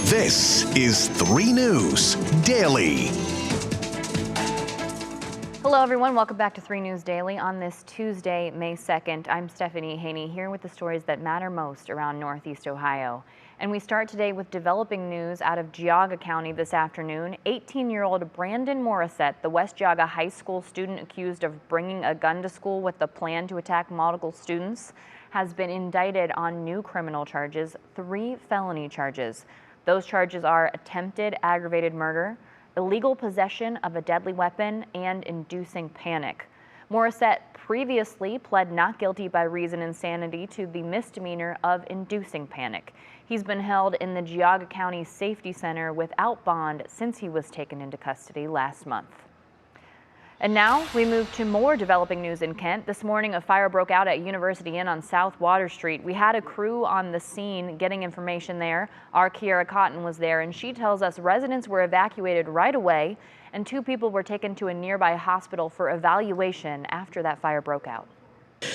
This is 3 News Daily. Hello, everyone. Welcome back to 3 News Daily on this Tuesday, May 2nd. I'm Stephanie Haney here with the stories that matter most around Northeast Ohio. And we start today with developing news out of Geauga County this afternoon. 18-year-old Brandon Morissette, the West Geauga High School student accused of bringing a gun to school with the plan to attack multiple students, has been indicted on new criminal charges, 3 felony charges. Those charges are attempted aggravated murder, illegal possession of a deadly weapon, and inducing panic. Morissette previously pled not guilty by reason insanity to the misdemeanor of inducing panic. He's been held in the Geauga County Safety Center without bond since he was taken into custody last month. And now we move to more developing news in Kent. This morning, a fire broke out at University Inn on South Water Street. We had a crew on the scene getting information there. Our Kiara Cotton was there, and she tells us residents were evacuated right away, and 2 people were taken to a nearby hospital for evaluation after that fire broke out.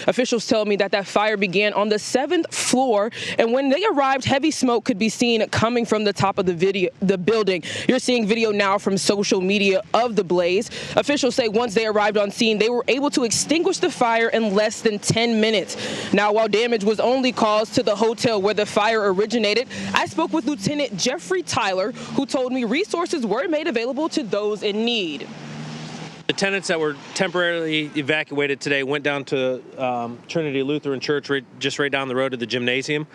Officials tell me that fire began on the 7th floor, and when they arrived, heavy smoke could be seen coming from the top of the building. You're seeing video now from social media of the blaze. Officials say once they arrived on scene, they were able to extinguish the fire in less than 10 minutes. Now, while damage was only caused to the hotel where the fire originated, I spoke with Lieutenant Jeffrey Tyler, who told me resources were made available to those in need. The tenants that were temporarily evacuated today went down to Trinity Lutheran Church, just right down the road to the gymnasium.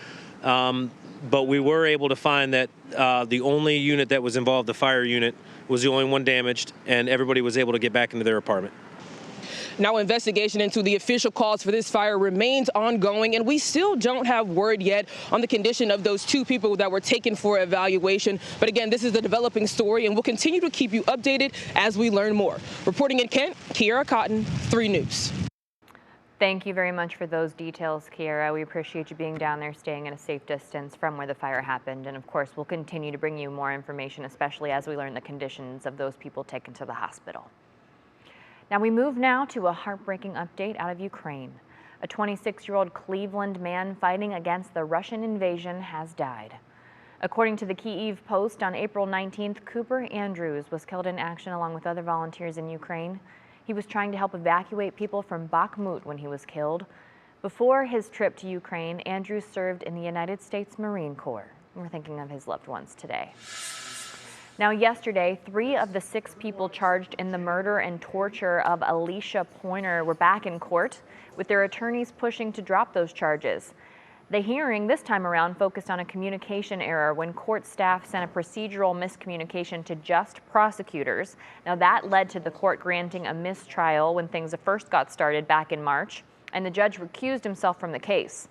But we were able to find that the only unit that was involved, the fire unit, was the only one damaged, and everybody was able to get back into their apartment. Now, investigation into the official cause for this fire remains ongoing, and we still don't have word yet on the condition of those 2 people that were taken for evaluation. But again, this is a developing story, and we'll continue to keep you updated as we learn more. Reporting in Kent, Kiara Cotton, 3 News. Thank you very much for those details, Kiara. We appreciate you being down there, staying at a safe distance from where the fire happened. And of course, we'll continue to bring you more information, especially as we learn the conditions of those people taken to the hospital. Now we move now to a heartbreaking update out of Ukraine. A 26-year-old Cleveland man fighting against the Russian invasion has died. According to the Kyiv Post, on April 19th, Cooper Andrews was killed in action along with other volunteers in Ukraine. He was trying to help evacuate people from Bakhmut when he was killed. Before his trip to Ukraine, Andrews served in the United States Marine Corps. We're thinking of his loved ones today. Now, yesterday, 3 of the 6 people charged in the murder and torture of Alishah Pointer were back in court, with their attorneys pushing to drop those charges. The hearing this time around focused on a communication error when court staff sent a procedural miscommunication to just prosecutors. Now, that led to the court granting a mistrial when things first got started back in March, and the judge recused himself from the case.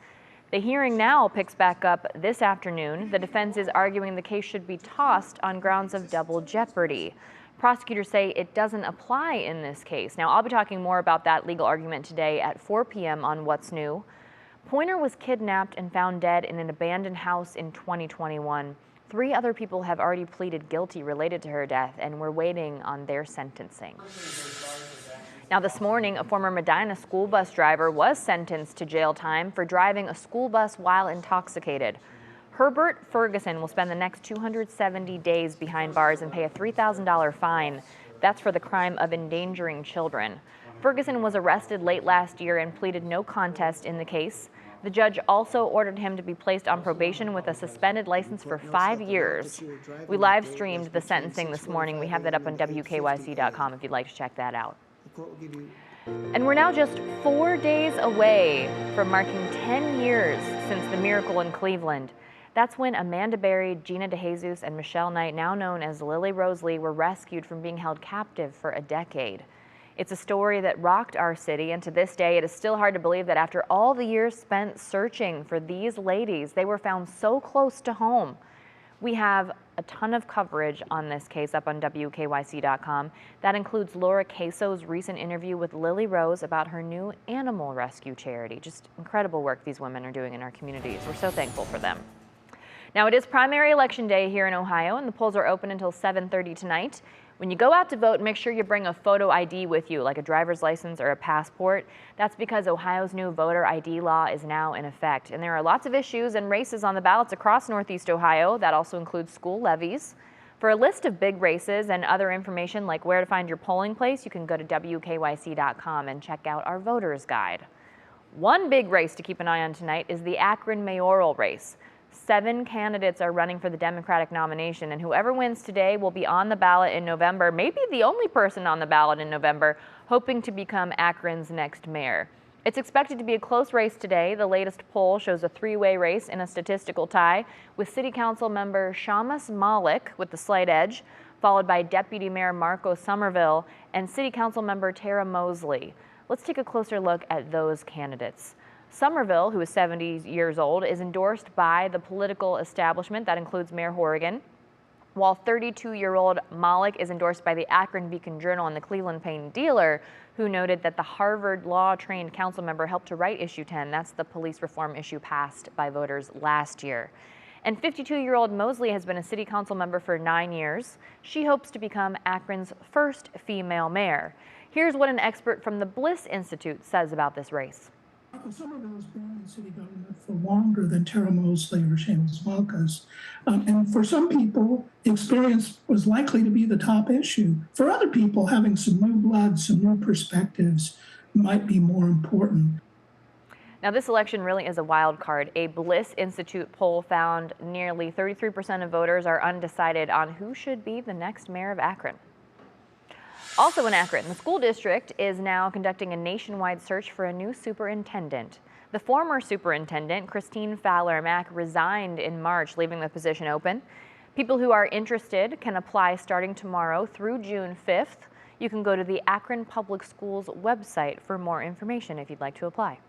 The hearing now picks back up this afternoon. The defense is arguing the case should be tossed on grounds of double jeopardy. Prosecutors say it doesn't apply in this case. Now, I'll be talking more about that legal argument today at 4 p.m. on What's New. Pointer was kidnapped and found dead in an abandoned house in 2021. 3 other people have already pleaded guilty related to her death, and we're waiting on their sentencing. Now, this morning, a former Medina school bus driver was sentenced to jail time for driving a school bus while intoxicated. Herbert Ferguson will spend the next 270 days behind bars and pay a $3,000 fine. That's for the crime of endangering children. Ferguson was arrested late last year and pleaded no contest in the case. The judge also ordered him to be placed on probation with a suspended license for 5 years. We live streamed the sentencing this morning. We have that up on WKYC.com if you'd like to check that out. And we're now just 4 days away from marking 10 years since the miracle in Cleveland. That's when Amanda Berry, Gina DeJesus, and Michelle Knight, now known as Lily Rose Lee, were rescued from being held captive for a decade. It's a story that rocked our city, and to this day, it is still hard to believe that after all the years spent searching for these ladies, they were found so close to home. We have a ton of coverage on this case up on WKYC.com. That includes Laura Queso's recent interview with Lily Rose about her new animal rescue charity. Just incredible work these women are doing in our communities. We're so thankful for them. Now, it is primary election day here in Ohio, and the polls are open until 7:30 tonight. When you go out to vote, make sure you bring a photo ID with you, like a driver's license or a passport. That's because Ohio's new voter ID law is now in effect. And there are lots of issues and races on the ballots across Northeast Ohio. That also includes school levies. For a list of big races and other information like where to find your polling place, you can go to WKYC.com and check out our voters guide. One big race to keep an eye on tonight is the Akron mayoral race. 7 candidates are running for the Democratic nomination, and whoever wins today will be on the ballot in November, maybe the only person on the ballot in November, hoping to become Akron's next mayor. It's expected to be a close race today. The latest poll shows a 3-way race in a statistical tie, with City Council member Shamus Malik with the slight edge, followed by Deputy Mayor Marco Somerville and City Council member Tara Mosley. Let's take a closer look at those candidates. Somerville, who is 70 years old, is endorsed by the political establishment. That includes Mayor Horrigan, while 32-year-old Malik is endorsed by the Akron Beacon-Journal and the Cleveland Plain Dealer, who noted that the Harvard law-trained council member helped to write Issue 10. That's the police reform issue passed by voters last year. And 52-year-old Mosley has been a city council member for 9 years. She hopes to become Akron's first female mayor. Here's what an expert from the Bliss Institute says about this race. Somerville has been in city government for longer than Tara Mosley or Shamus Malkus. And for some people, experience was likely to be the top issue. For other people, having some new blood, some new perspectives might be more important. Now, this election really is a wild card. A Bliss Institute poll found nearly 33% of voters are undecided on who should be the next mayor of Akron. Also in Akron, the school district is now conducting a nationwide search for a new superintendent. The former superintendent, Christine Fowler-Mack, resigned in March, leaving the position open. People who are interested can apply starting tomorrow through June 5th. You can go to the Akron Public Schools website for more information if you'd like to apply.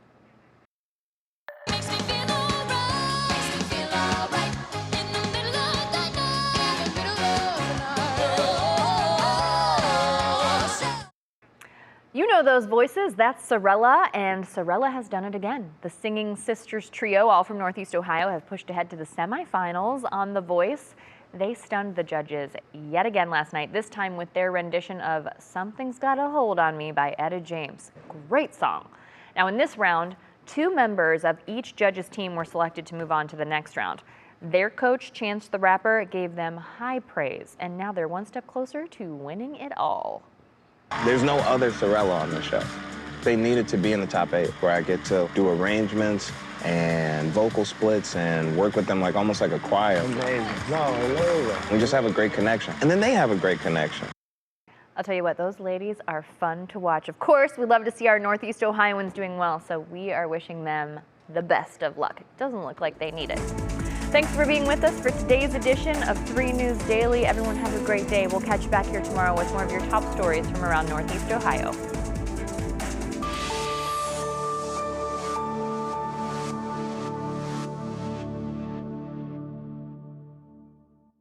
You know those voices, that's Sorelle, and Sorelle has done it again. The Singing Sisters trio, all from Northeast Ohio, have pushed ahead to the semifinals on The Voice. They stunned the judges yet again last night, this time with their rendition of Something's Got a Hold on Me by Etta James. Great song. Now in this round, 2 members of each judge's team were selected to move on to the next round. Their coach, Chance the Rapper, gave them high praise, and now they're one step closer to winning it all. There's no other Sorelle on the show. They needed to be in the top 8, where I get to do arrangements and vocal splits and work with them like almost like a choir. Amazing. No, we just have a great connection. And then they have a great connection. I'll tell you what, those ladies are fun to watch. Of course, we love to see our Northeast Ohioans doing well, so we are wishing them the best of luck. It doesn't look like they need it. Thanks for being with us for today's edition of 3 News Daily. Everyone have a great day. We'll catch you back here tomorrow with more of your top stories from around Northeast Ohio.